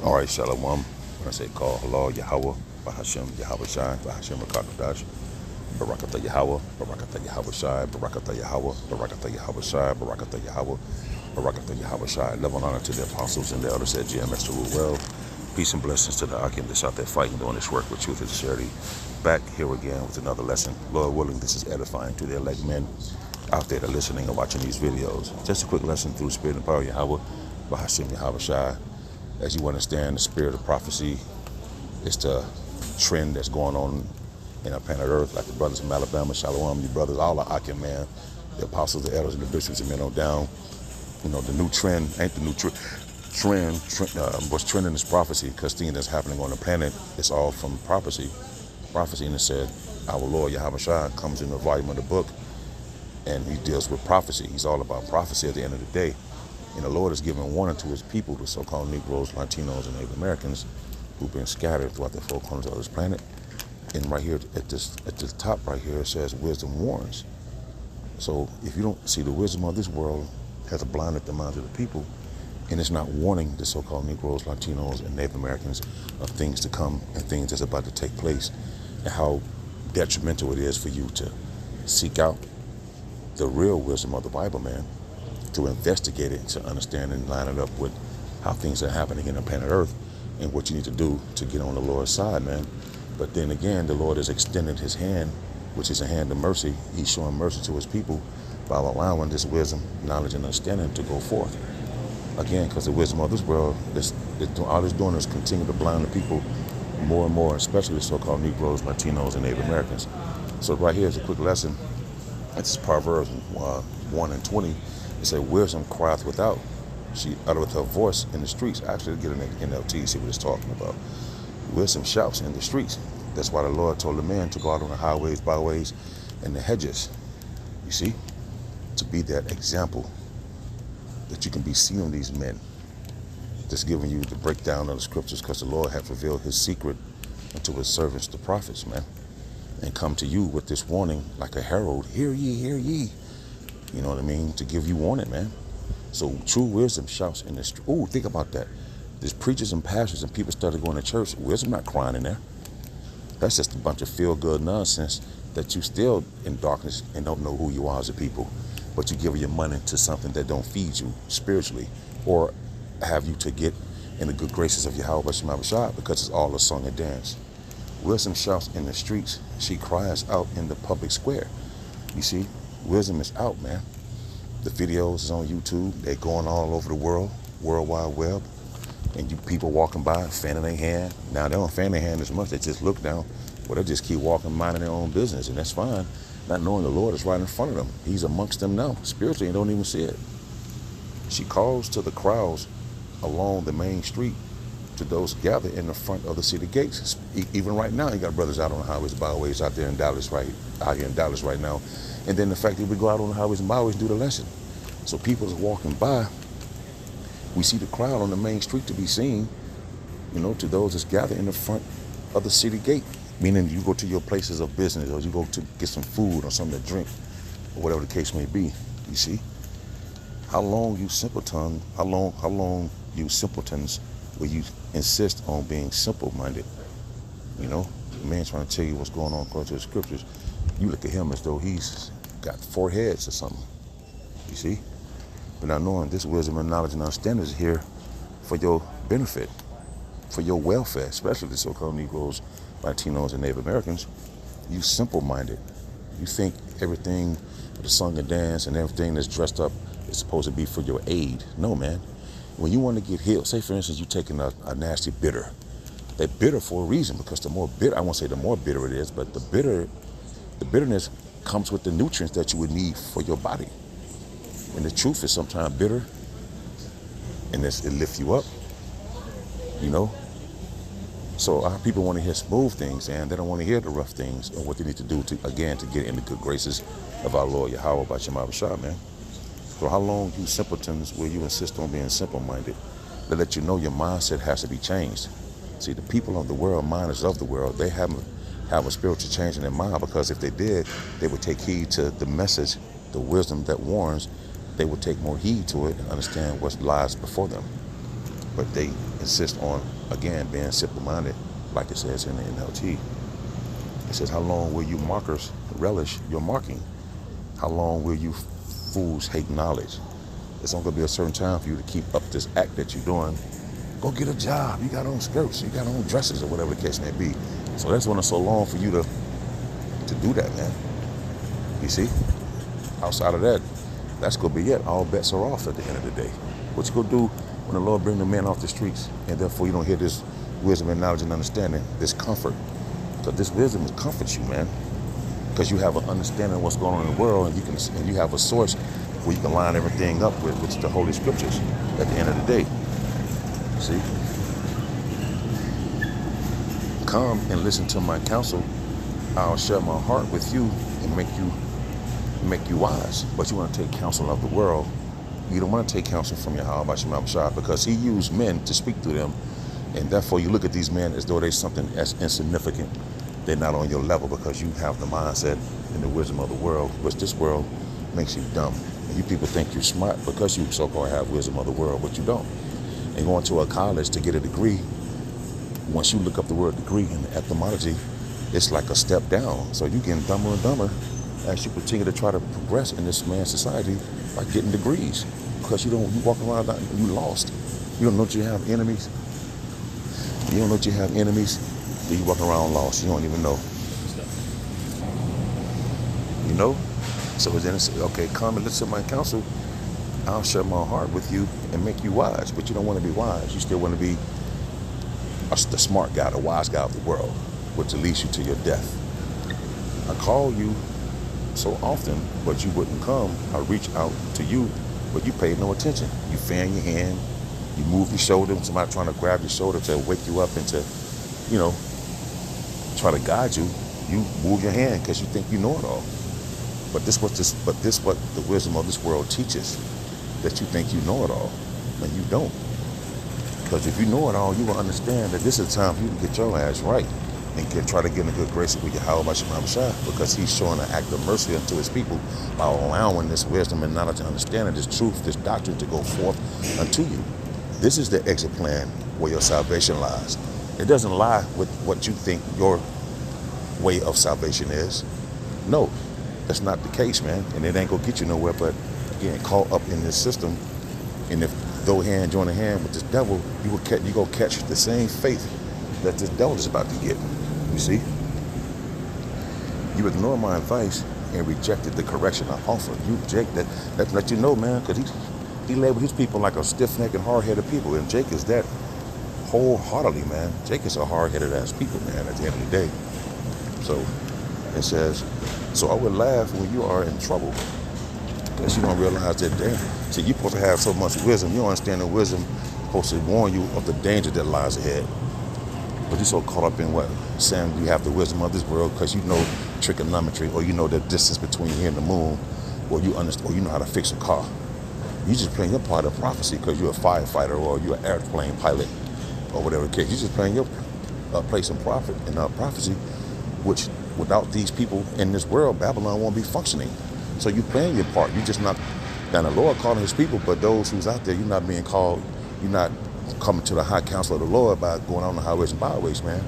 All right, Shalom. When I say call, hello, Yahweh, Bahashem, Yahweh Shai, Bahashem Rakakadash, Barakatha Yahweh, Barakatha Yahweh Shai, Barakatha Yahweh, Barakatha Yahweh Shai, Barakatha Yahweh, Barakatha Yahweh Shai. Love and honor to the apostles and the elders at GMS to rule well. Peace and blessings to the Akim that's out there fighting, doing this work with truth and sincerity. Back here again with another lesson. Lord willing, this is edifying to the elect men out there that are listening and watching these videos. Just a quick lesson through the spirit and power of Yahweh, Bahashem Yahweh Shai. As you understand, the spirit of prophecy is the trend that's going on in our planet Earth, like the brothers from Alabama, Shalom, you brothers, all the Akim, man, the apostles, the elders, and the bishops, and men on down. You know, the new trend ain't the new trend. What's trending is prophecy, because things that's happening on the planet, it's all from prophecy. Prophecy, and it said, our Lord Yahweh Shai comes in the volume of the book, and he deals with prophecy. He's all about prophecy at the end of the day. And the Lord is giving warning to his people, the so-called Negroes, Latinos, and Native Americans who've been scattered throughout the four corners of this planet. And right here at the top right here, it says wisdom warns. So if you don't see, the wisdom of this world has blinded the minds of the people, and it's not warning the so-called Negroes, Latinos, and Native Americans of things to come and things that's about to take place, and how detrimental it is for you to seek out the real wisdom of the Bible, man, to investigate it, to understand and line it up with how things are happening in the planet Earth and what you need to do to get on the Lord's side, man. But then again, the Lord has extended his hand, which is a hand of mercy. He's showing mercy to his people by allowing this wisdom, knowledge, and understanding to go forth. Again, because the wisdom of this world, all it's doing is continue to blind the people more and more, especially the so-called Negroes, Latinos, and Native Americans. So right here is a quick lesson. It's Proverbs 1:20. It said, wisdom crieth without. She uttereth her voice in the streets. Actually, get an NLT, see what it's talking about. Wisdom shouts in the streets. That's why the Lord told the man to go out on the highways, byways, and the hedges. You see? To be that example that you can be seeing these men. Just giving you the breakdown of the scriptures, because the Lord hath revealed his secret unto his servants, the prophets, man. And come to you with this warning like a herald. Hear ye, hear ye. You know what I mean? To give you warning, man. So true wisdom shouts in the street. Oh, think about that. There's preachers and pastors and people started going to church. Wisdom not crying in there. That's just a bunch of feel-good nonsense that you still in darkness and don't know who you are as a people. But you give your money to something that don't feed you spiritually or have you to get in the good graces of Yahweh Shema Bashad, because it's all a song and dance. Wisdom shouts in the streets. She cries out in the public square. You see? Wisdom is out, man. The videos is on YouTube. They're going all over the world, World Wide Web. And you people walking by, fanning their hand. Now, they don't fan their hand as much. They just look down. Well, they just keep walking, minding their own business. And that's fine. Not knowing the Lord is right in front of them. He's amongst them now. Spiritually, they don't even see it. She calls to the crowds along the main street, to those gathered in the front of the city gates. Even right now, you got brothers out on the highways, byways out there in Dallas, out here in Dallas right now. And then the fact that we go out on the highways and byways and do the lesson. So people is walking by. We see the crowd on the main street to be seen, you know, to those that's gathered in the front of the city gate. Meaning you go to your places of business, or you go to get some food or something to drink, or whatever the case may be. You see? How long you simpletons will you insist on being simple-minded? You know, the man's trying to tell you what's going on according to the scriptures. You look at him as though he's got 4 heads or something. You see? But not knowing this wisdom and knowledge and understanding is here for your benefit, for your welfare, especially the so-called Negroes, Latinos, and Native Americans. You simple-minded. You think everything with the song and dance and everything that's dressed up is supposed to be for your aid. No, man. When you want to get healed, say for instance, you're taking a nasty bitter. They're bitter for a reason, because the more bitter, I won't say the more bitter it is, but the bitterness comes with the nutrients that you would need for your body. And the truth is sometimes bitter, and it lifts you up, you know. So our people want to hear smooth things, and they don't want to hear the rough things, or what they need to do to get in the good graces of our Lord Yahweh by Shema Bashar, man. So how long, you simpletons, will you insist on being simple-minded? They let you know your mindset has to be changed. See, the people of the world, minders of the world, they have a spiritual change in their mind, because if they did, they would take heed to the message, the wisdom that warns. They would take more heed to it and understand what lies before them. But they insist on, again, being simple-minded, like it says in the NLT. It says, how long will you mockers relish your mocking? How long will you fools hate knowledge? It's only going to be a certain time for you to keep up this act that you're doing. Go get a job. You got on skirts. You got on dresses, or whatever the case may be. So that's when it's so long for you to do that, man. You see? Outside of that, that's going to be it. All bets are off at the end of the day. What you going to do when the Lord bring the men off the streets, and therefore you don't hear this wisdom and knowledge and understanding, this comfort? Because this wisdom comforts you, man. Because you have an understanding of what's going on in the world, and you have a source where you can line everything up with, which is the Holy Scriptures at the end of the day. See? Come and listen to my counsel. I'll share my heart with you and make you wise. But you want to take counsel of the world. You don't want to take counsel from Yahweh Shem Shah, because he used men to speak to them. And therefore you look at these men as though they're something as insignificant. They're not on your level, because you have the mindset and the wisdom of the world, which this world makes you dumb. And you people think you're smart because you so-called have wisdom of the world, but you don't. And going to a college to get a degree, once you look up the word degree in the etymology, it's like a step down. So you're getting dumber and dumber as you continue to try to progress in this man's society by getting degrees. Because you walk around, you lost. You don't know that you have enemies. You don't know that you have enemies. You walk around lost. You don't even know. You know? So then it's, okay, come and listen to my counsel. I'll share my heart with you and make you wise. But you don't want to be wise. You still want to be the smart guy, the wise guy of the world, which leads you to your death. I call you so often, but you wouldn't come. I reach out to you, but you paid no attention. You fan your hand, you move your shoulder, somebody trying to grab your shoulder to wake you up and to, try to guide you. You move your hand because you think you know it all. But this what the wisdom of this world teaches, that you think you know it all, and you don't. Because if you know it all, you will understand that this is a time for you to get your ass right and try to get in a good grace with Yahweh Shem Shah, because he's showing an act of mercy unto his people by allowing this wisdom and knowledge and understanding, this truth, this doctrine to go forth unto you. This is the exit plan where your salvation lies. It doesn't lie with what you think your way of salvation is. No, that's not the case, man. And it ain't gonna get you nowhere but getting caught up in this system. And if throw hand join a hand with this devil, you gonna catch the same fate that this devil is about to get. You see? You ignore my advice and rejected the correction I offered. You, Jake, that let you know, man, because he labeled his people like a stiff-necked and hard-headed people, and Jake is that wholeheartedly, man. Jake is a hard-headed ass people, man, at the end of the day. So it says, so I would laugh when you are in trouble, because you don't realize that, damn. See, you're supposed to have so much wisdom. You don't understand the wisdom supposed to warn you of the danger that lies ahead. But you're so caught up in what? Saying you have the wisdom of this world because you know trigonometry, or you know the distance between here and the moon, or you understand, or you know how to fix a car. You just playing your part of prophecy because you're a firefighter or you're an airplane pilot or whatever the case. You're just playing your place in prophecy, which without these people in this world, Babylon won't be functioning. So you're playing your part. You're just not, and the Lord calling his people, but those who's out there, you're not being called, you're not coming to the high counsel of the Lord by going on the highways and byways, man.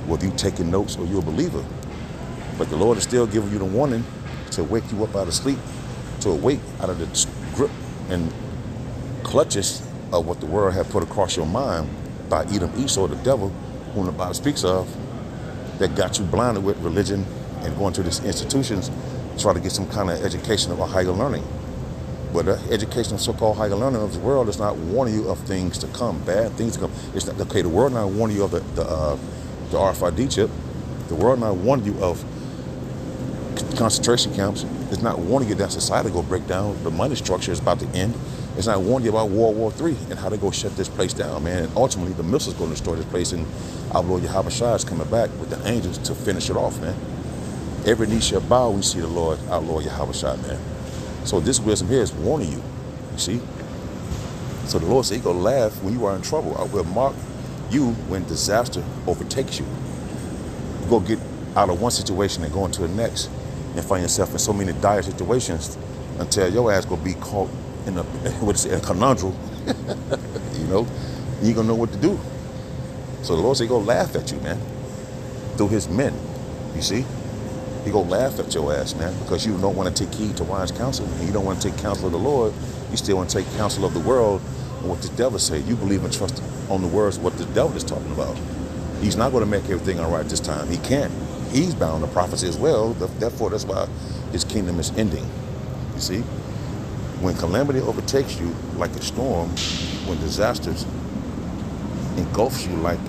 Whether you taking notes or you're a believer. But the Lord is still giving you the warning to wake you up out of sleep, to awake out of the grip and clutches of what the world had put across your mind by Edom, Esau, the devil, whom the Bible speaks of, that got you blinded with religion and going to these institutions to try to get some kind of education about higher learning. But the education of so-called higher learning of the world is not warning you of things to come, bad things to come. It's not, okay, the world not warning you of the RFID chip. The world not warning you of concentration camps. It's not warning you that society will break down. The money structure is about to end. It's not warning you about World War III and how they go shut this place down, man. And ultimately, the missiles going to destroy this place, and our Lord Yahweh Shai is coming back with the angels to finish it off, man. Every knee shall bow when you see the Lord, our Lord Yahweh Shai, man. So this wisdom here is warning you, you see? So the Lord said, he's going to laugh when you are in trouble. I will mock you when disaster overtakes you. You go get out of one situation and go into the next and find yourself in so many dire situations until your ass going to be caught in a conundrum, you know? You ain't gonna know what to do. So the Lord said, he gonna laugh at you, man, through his men. You see? He gonna laugh at your ass, man, because you don't want to take heed to wise counsel. And you don't want to take counsel of the Lord. You still want to take counsel of the world and what the devil say. You believe and trust on the words of what the devil is talking about. He's not going to make everything all right this time. He can't. He's bound to prophecy as well. Therefore, that's why his kingdom is ending. You see? When calamity overtakes you like a storm, when disasters engulfs you like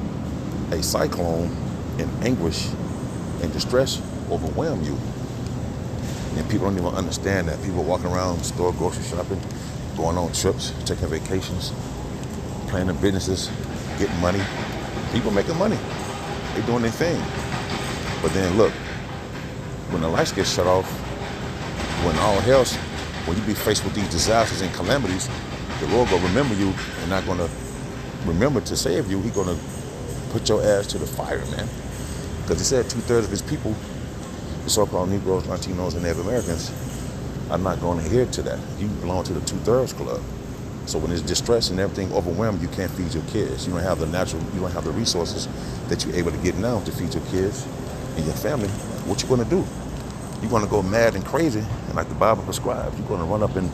a cyclone, and anguish and distress overwhelm you. And people don't even understand that. People walking around the store, grocery shopping, going on trips, taking vacations, planning businesses, getting money. People making money. They doing their thing. But then look, when the lights get shut off, when all hell's, when you be faced with these disasters and calamities, the Lord will remember you and not going to remember to save you. He's going to put your ass to the fire, man. Because he said 2/3 of his people, the so-called Negroes, Latinos, and Native Americans, are not going to adhere to that. You belong to the 2/3 club. So when there's distress and everything overwhelmed, you can't feed your kids. You don't have the resources that you're able to get now to feed your kids and your family. What you going to do? You're going to go mad and crazy, and like the Bible prescribes, you're going to run up in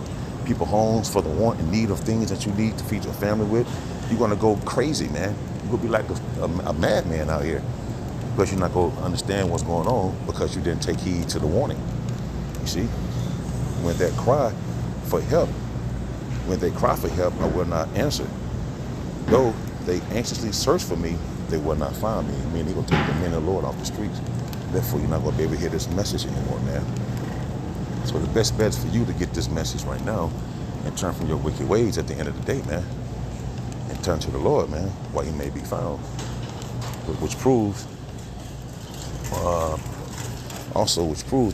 people's homes for the want and need of things that you need to feed your family with. You're going to go crazy, man. You're going to be like a madman out here, because you're not going to understand what's going on because you didn't take heed to the warning. You see? When they cry for help, I will not answer. Though they anxiously search for me, they will not find me. I mean, they're going to take the men of the Lord off the streets. Therefore, you're not going to be able to hear this message anymore, man. So the best bet is for you to get this message right now and turn from your wicked ways at the end of the day, man. And turn to the Lord, man, while he may be found. Which proves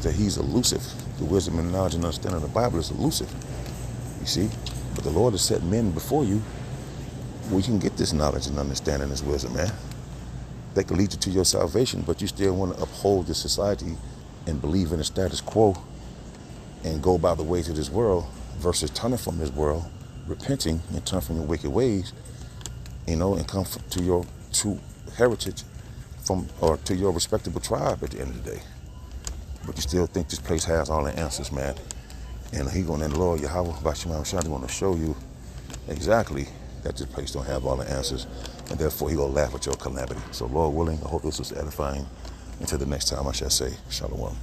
that he's elusive. The wisdom and knowledge and understanding of the Bible is elusive. You see? But the Lord has set men before you where you can get this knowledge and understanding, this wisdom, man. They can lead you to your salvation, but you still want to uphold this society and believe in the status quo and go by the ways of this world versus turning from this world, repenting and turn from your wicked ways, and come to your true heritage or to your respectable tribe at the end of the day. But you still think this place has all the answers, man. And the Lord Yahweh Bashim Shadi want to show you exactly that this place don't have all the answers, and therefore he gonna laugh at your calamity. So Lord willing, I hope this was edifying. Until the next time, I shall say, Shalom.